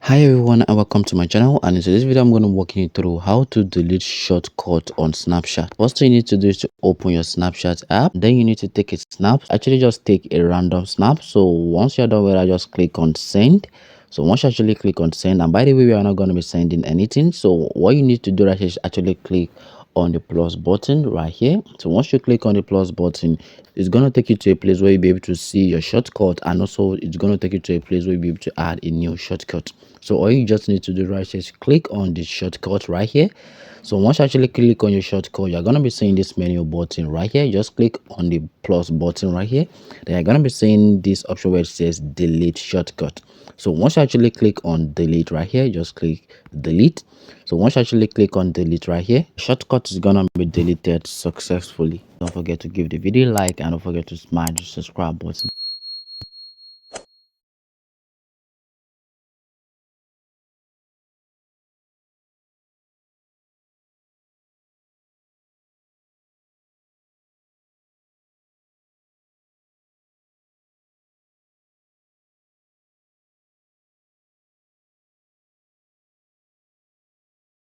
Hi everyone and welcome to my channel, and in today's video I'm going to walk you through how to delete shortcut on Snapchat. First thing you need to do is to open your Snapchat app. Then you need to take a snap. Actually just take a random snap. So once you're done with that, just click on send. So once you actually click on send, and by the way, we are not going to be sending anything. So what you need to do right here is actually click on the plus button right here. So once you click on the plus button, it's going to take you to a place where you'll be able to see your shortcut, and also it's going to take you to a place where you'll be able to add a new shortcut. So all you just need to do right here is click on the shortcut right here. So once you actually click on your shortcut, you're going to be seeing this menu button right here. Just click on the plus button right here. Then you're going to be seeing this option where it says delete shortcut. So once you actually click on delete right here, just click delete. So once you actually click on delete right here, shortcut is gonna be deleted successfully. Don't forget to give the video a like, and don't forget to smash the subscribe button.